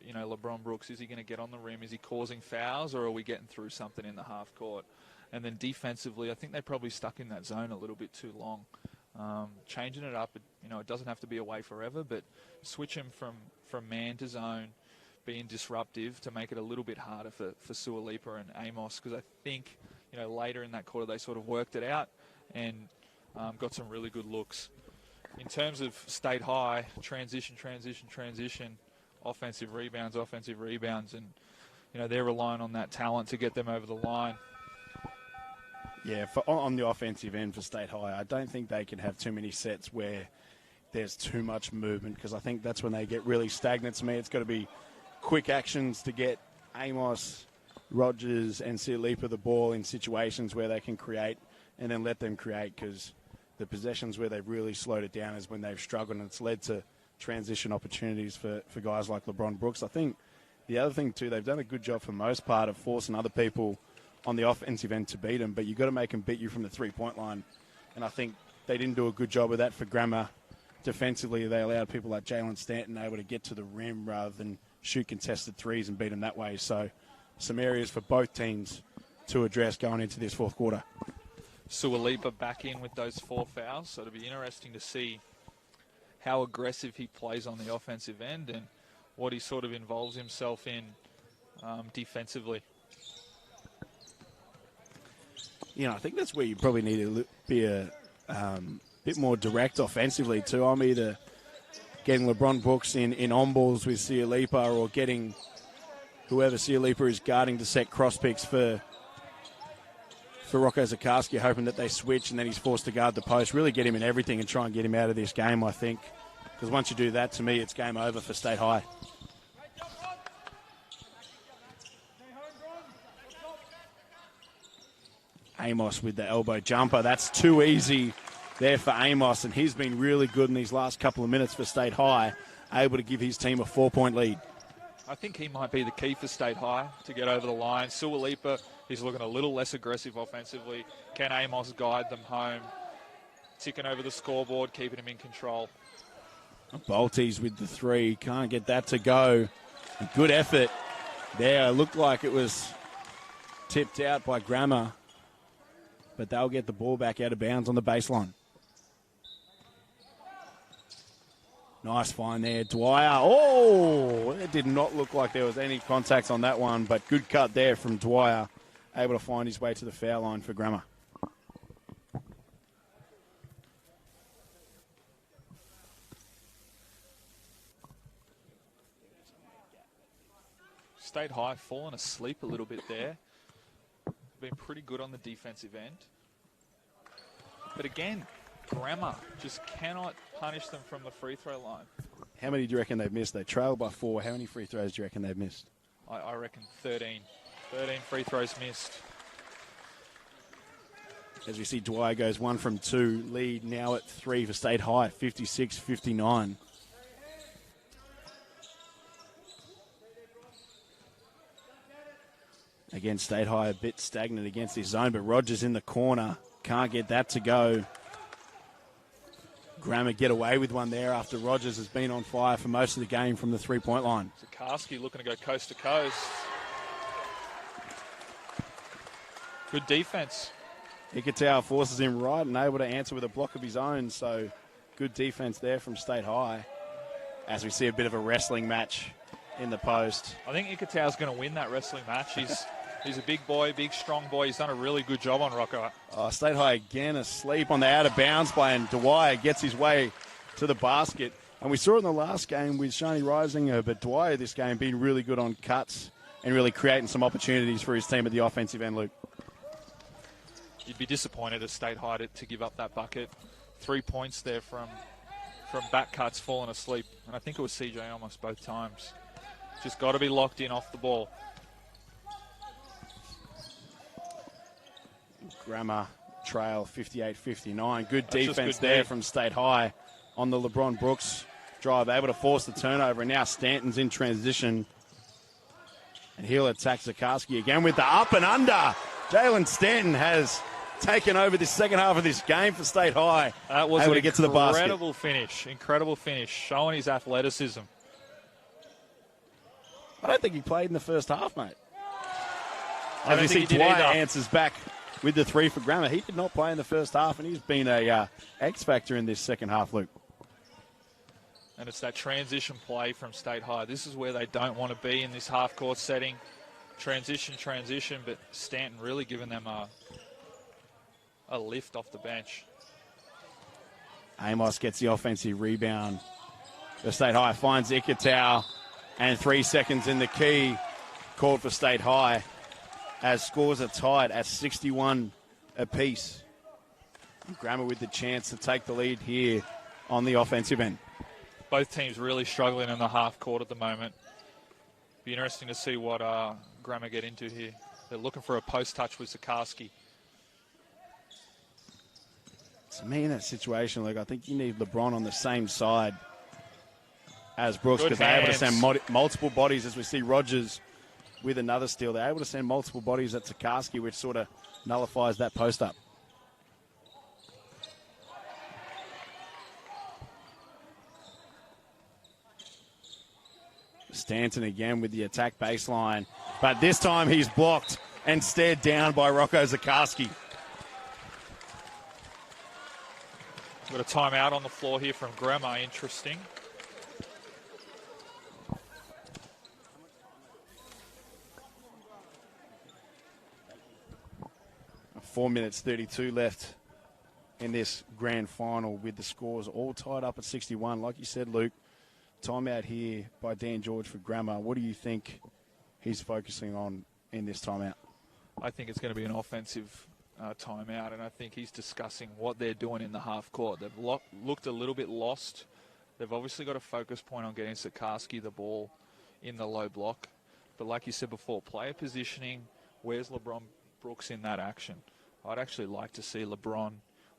LeBron Brooks, is he going to get on the rim? Is he causing fouls, or are we getting through something in the half court? And then defensively, I think they probably stuck in that zone a little bit too long. Changing it up, it doesn't have to be away forever, but switch him from man to zone, being disruptive to make it a little bit harder for Siulepa and Amos, because I think, later in that quarter they sort of worked it out and got some really good looks. In terms of State High, transition, offensive rebounds, and, they're relying on that talent to get them over the line. Yeah, on the offensive end for State High, I don't think they can have too many sets where there's too much movement, because I think that's when they get really stagnant. To me, it's got to be quick actions to get Amos, Rogers, and Siulepa the ball in situations where they can create, and then let them create, because the possessions where they've really slowed it down is when they've struggled, and it's led to transition opportunities for guys like LeBron Brooks. I think the other thing, too, they've done a good job for most part of forcing other people on the offensive end to beat them, but you've got to make them beat you from the three-point line. And I think they didn't do a good job of that for Grammar. Defensively, they allowed people like Jalen Stanton able to get to the rim rather than shoot contested threes and beat them that way. So some areas for both teams to address going into this fourth quarter. Siulepa back in with those 4 fouls, so it'll be interesting to see how aggressive he plays on the offensive end and what he sort of involves himself in defensively. I think that's where you probably need to be a bit more direct offensively too. I'm either getting LeBron Brooks in on balls with Siulepa, or getting whoever Siulepa is guarding to set cross picks for Rocco Zikarsky, hoping that they switch and then he's forced to guard the post. Really get him in everything and try and get him out of this game, I think. Because once you do that, to me, it's game over for State High. Amos with the elbow jumper. That's too easy there for Amos, and he's been really good in these last couple of minutes for State High, able to give his team a 4-point lead. I think he might be the key for State High to get over the line. Siulepa, he's looking a little less aggressive offensively. Can Amos guide them home? Ticking over the scoreboard, keeping him in control. Bolties with the 3. Can't get that to go. Good effort there. It looked like it was tipped out by Grammar, but they'll get the ball back out of bounds on the baseline. Nice find there, Dwyer. Oh, it did not look like there was any contact on that one, but good cut there from Dwyer, able to find his way to the foul line for Grammar. State High fallen asleep a little bit there. Been pretty good on the defensive end. But again, Grammar just cannot punish them from the free throw line. How many do you reckon they've missed? They trail by 4. How many free throws do you reckon they've missed? I reckon 13. 13 free throws missed. As we see, Dwyer goes 1 from 2. Lead now at 3 for State High, 56-59. Again, State High a bit stagnant against this zone, but Rogers in the corner. Can't get that to go. Grammar get away with one there after Rogers has been on fire for most of the game from the three-point line. Zikarsky looking to go coast to coast. Good defense. Ikitau forces him right and able to answer with a block of his own, so good defense there from State High. As we see a bit of a wrestling match in the post. I think Ikitau's going to win that wrestling match. He's a big boy, big, strong boy. He's done a really good job on Rocco. State High again asleep on the out-of-bounds play, and Dwyer gets his way to the basket. And we saw it in the last game with Shani Risinger, but Dwyer this game being really good on cuts and really creating some opportunities for his team at the offensive end, Luke. You'd be disappointed as State High to give up that bucket. 3 points there from back cuts, falling asleep. And I think it was CJ almost both times. Just got to be locked in off the ball. Grammar trail 58-59. Good That's defense just good there D. from State High on the LeBron Brooks drive. Able to force the turnover, and now Stanton's in transition. And he'll attack Zikarsky again with the up and under. Jalen Stanton has taken over this second half of this game for State High. That was able an to get to the basket. Incredible finish, showing his athleticism. I don't think he played in the first half, mate. I don't As we think see, he did Dwyer either. answers back with the 3 for Grammar. He did not play in the first half, and he's been a X-factor in this second half, Luke. And it's that transition play from State High. This is where they don't want to be in this half-court setting. Transition, but Stanton really giving them a lift off the bench. Amos gets the offensive rebound. The State High finds Ikatau, and 3 seconds in the key called for State High as scores are tied at 61 apiece. Grammar with the chance to take the lead here on the offensive end. Both teams really struggling in the half court at the moment. Be interesting to see what Grammar get into here. They're looking for a post touch with Zikarsky. To me, in that situation, Luke, I think you need LeBron on the same side as Brooks, because they're able to send multiple bodies, as we see Rogers with another steal. They're able to send multiple bodies at Zikarsky, which sort of nullifies that post up. Stanton again with the attack baseline, but this time he's blocked and stared down by Rocco Zikarsky. Got a timeout on the floor here from Grammar. Interesting. Four minutes 32 left in this grand final, with the scores all tied up at 61. Like you said, Luke, timeout here by Dan George for Grammar. What do you think he's focusing on in this timeout? I think it's going to be an offensive timeout, and I think he's discussing what they're doing in the half court. They've looked a little bit lost. They've obviously got a focus point on getting Zikarsky the ball in the low block. But like you said before, player positioning, where's LeBron Brooks in that action? I'd actually like to see LeBron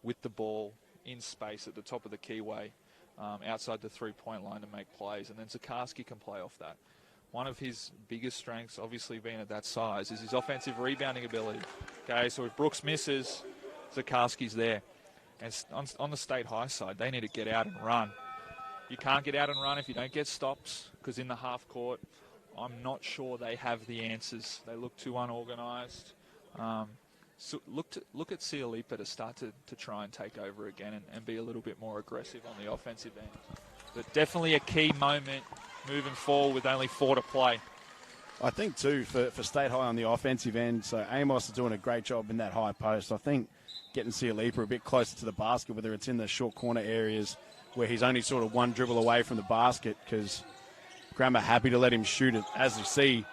with the ball in space at the top of the keyway, outside the three-point line to make plays, and then Zikarsky can play off that. One of his biggest strengths, obviously being at that size, is his offensive rebounding ability. Okay, so if Brooks misses, Zikarsky's there. And on the State High side, they need to get out and run. You can't get out and run if you don't get stops, because in the half court, I'm not sure they have the answers. They look too unorganized. So look at Siulepa to start to try and take over again and be a little bit more aggressive on the offensive end. But definitely a key moment moving forward with only 4 to play. I think, too, for State High on the offensive end, so Amos is doing a great job in that high post. I think getting Siulepa a bit closer to the basket, whether it's in the short corner areas where he's only sort of one dribble away from the basket, because Grammar happy to let him shoot it. As you see,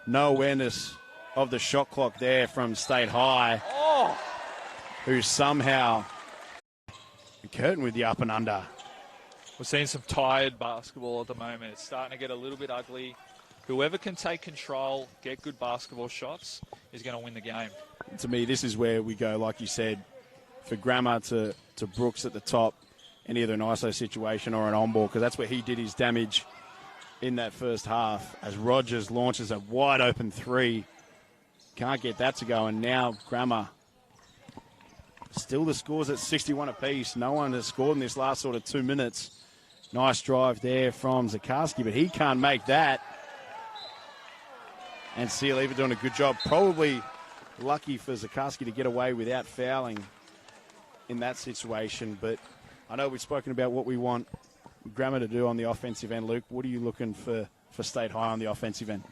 no awareness of the shot clock there from State High, who somehow curtain with the up and under. We're seeing some tired basketball at the moment. It's starting to get a little bit ugly. Whoever can take control, get good basketball shots, is going to win the game. To me, this is where we go, like you said, for Grammar to Brooks at the top in either an ISO situation or an on-ball, because that's where he did his damage in that first half, as Rogers launches a wide-open 3. Can't get that to go, and now Grammar, still the scores at 61 apiece. No one has scored in this last sort of 2 minutes. Nice drive there from Zikarsky, but he can't make that. And Siulepa doing a good job. Probably lucky for Zikarsky to get away without fouling in that situation. But I know we've spoken about what we want Grammar to do on the offensive end. Luke, what are you looking for State High on the offensive end?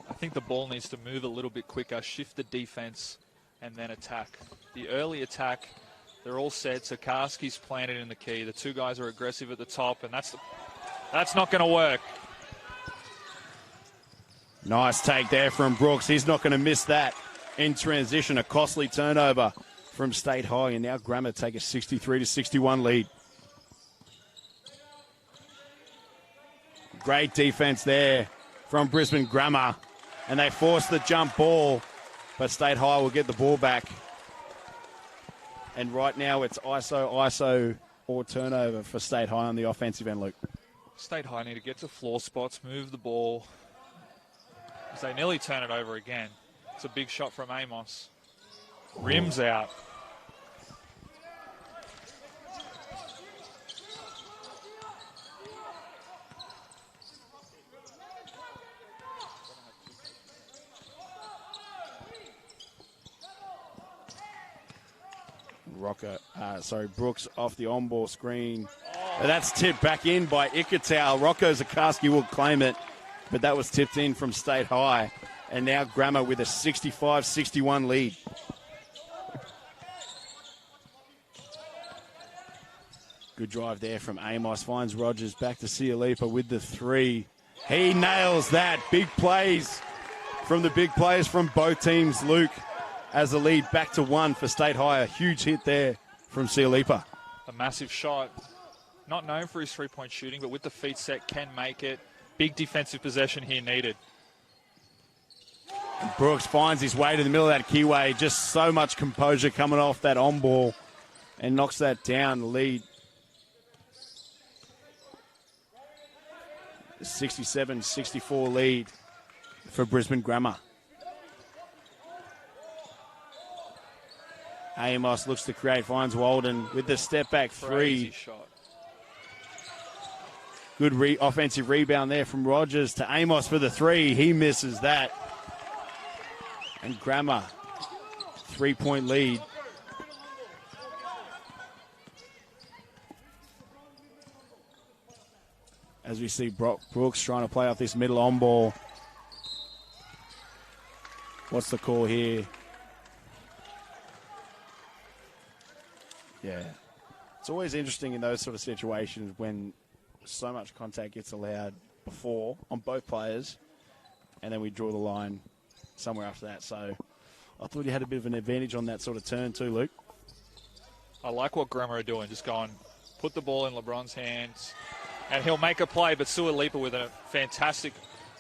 I think the ball needs to move a little bit quicker, shift the defense, and then attack. The early attack, they're all set. Zikarsky's planted in the key. The two guys are aggressive at the top, and that's not going to work. Nice take there from Brooks. He's not going to miss that in transition. A costly turnover from State High, and now Grammar take a 63-61 lead. Great defense there from Brisbane Grammar, and they force the jump ball, but State High will get the ball back. And right now it's ISO, or turnover for State High on the offensive end, Luke. State High need to get to floor spots, move the ball. As they nearly turn it over again. It's a big shot from Amos. Rims out. Brooks off the on-ball screen. That's tipped back in by Ikatau. Rocco Zikarsky will claim it, but that was tipped in from State High. And now Grammar with a 65-61 lead. Good drive there from Amos. Finds Rogers, back to Siulepa with the three. He nails that. Big plays from the big players from both teams. Luke as the lead back to 1 for State High. A huge hit there from Siulepa. A massive shot. Not known for his three-point shooting, but with the feet set, can make it. Big defensive possession here needed. And Brooks finds his way to the middle of that keyway. Just so much composure coming off that on ball and knocks that down. The lead 67-64 lead for Brisbane Grammar. Amos looks to create, finds Walden with the step back three. Crazy shot. Good offensive rebound there from Rogers to Amos for the three. He misses that. And Grammar, 3-point lead. As we see Brooks trying to play off this middle on ball. What's the call here? Yeah. It's always interesting in those sort of situations when so much contact gets allowed before on both players, and then we draw the line somewhere after that. So I thought he had a bit of an advantage on that sort of turn too, Luke. I like what Grammar are doing, just going, put the ball in LeBron's hands, and he'll make a play, but Siulepa with a fantastic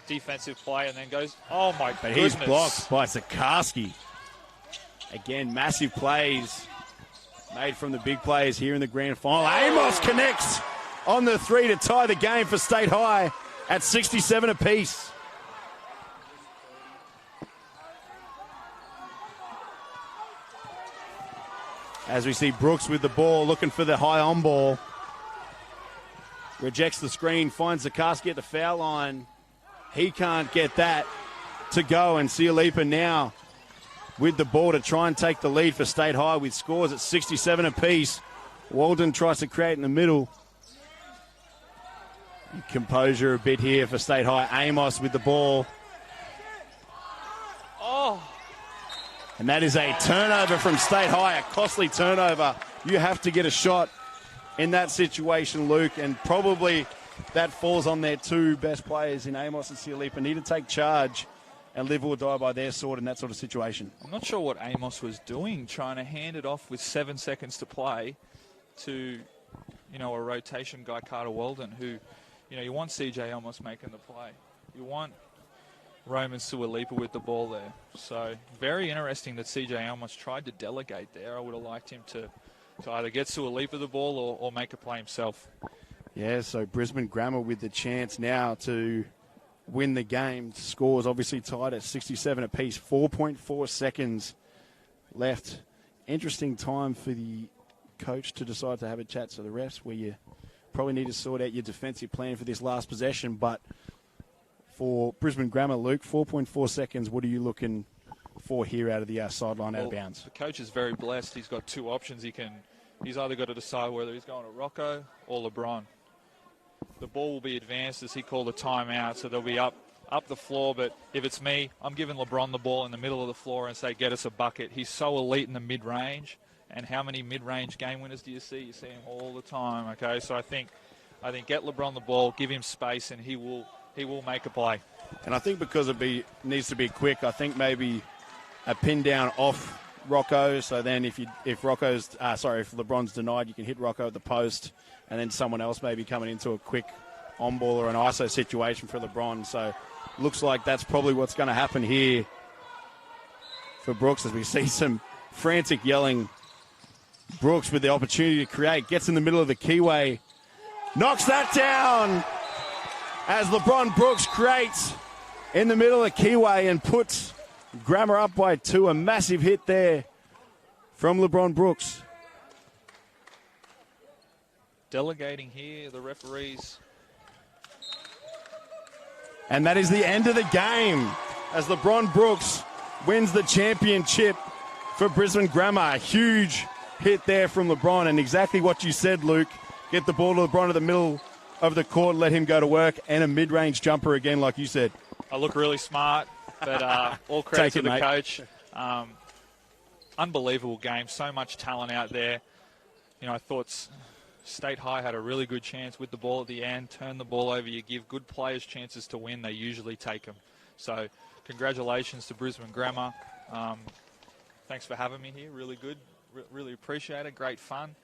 defensive play, and then goes, oh my goodness. He's blocked by Zikarsky. Again, massive plays made from the big players here in the grand final. Amos connects on the three to tie the game for State High at 67 apiece. As we see Brooks with the ball, looking for the high on ball. Rejects the screen, finds Zikarsky at the foul line. He can't get that to go, and Siulepa now with the ball to try and take the lead for State High with scores at 67 apiece. Walden tries to create in the middle. Composure a bit here for State High. Amos with the ball. Oh. And that is a turnover from State High, a costly turnover. You have to get a shot in that situation, Luke, and probably that falls on their two best players in Amos and Siulepa. Need to take charge and live or die by their sword in that sort of situation. I'm not sure what Amos was doing, trying to hand it off with 7 seconds to play to, a rotation guy, Carter Walden, who, you want CJ almost making the play. You want Roman Siulepa with the ball there. So very interesting that CJ almost tried to delegate there. I would have liked him to either get Siulepa the ball or make a play himself. Yeah, so Brisbane Grammar with the chance now to win the game. Scores obviously tied at 67 apiece. 4.4 seconds left. Interesting time for the coach to decide to have a chat to the refs, where you probably need to sort out your defensive plan for this last possession. But for Brisbane Grammar, Luke, 4.4 seconds. What are you looking for here out of the sideline, out of bounds? The coach is very blessed. He's got two options. He's either got to decide whether he's going to Rocco or LeBron. The ball will be advanced as he called a timeout, so they'll be up the floor. But if it's me, I'm giving LeBron the ball in the middle of the floor and say, get us a bucket. He's so elite in the mid-range. And how many mid-range game winners do you see? You see him all the time, okay? So I think get LeBron the ball, give him space, and he will make a play. And I think because it needs to be quick, I think maybe a pin down off Rocco. So then if LeBron's denied, you can hit Rocco at the post, and then someone else may be coming into a quick on-ball or an ISO situation for LeBron. So looks like that's probably what's going to happen here for Brooks, as we see some frantic yelling Brooks with the opportunity to create, gets in the middle of the keyway, knocks that down as LeBron Brooks creates in the middle of the keyway and puts Grammar up by 2. A massive hit there from LeBron Brooks. Delegating here, the referees. And that is the end of the game as LeBron Brooks wins the championship for Brisbane Grammar. A huge hit there from LeBron, and exactly what you said, Luke. Get the ball to LeBron at the middle of the court, let him go to work, and a mid-range jumper again, like you said. I look really smart, but all credit to the mate. coach. Unbelievable game, so much talent out there. You know, I thought State High had a really good chance with the ball at the end. Turn the ball over, you give good players chances to win, they usually take them. So congratulations to Brisbane Grammar. Thanks for having me here, really good. Really appreciate it, great fun.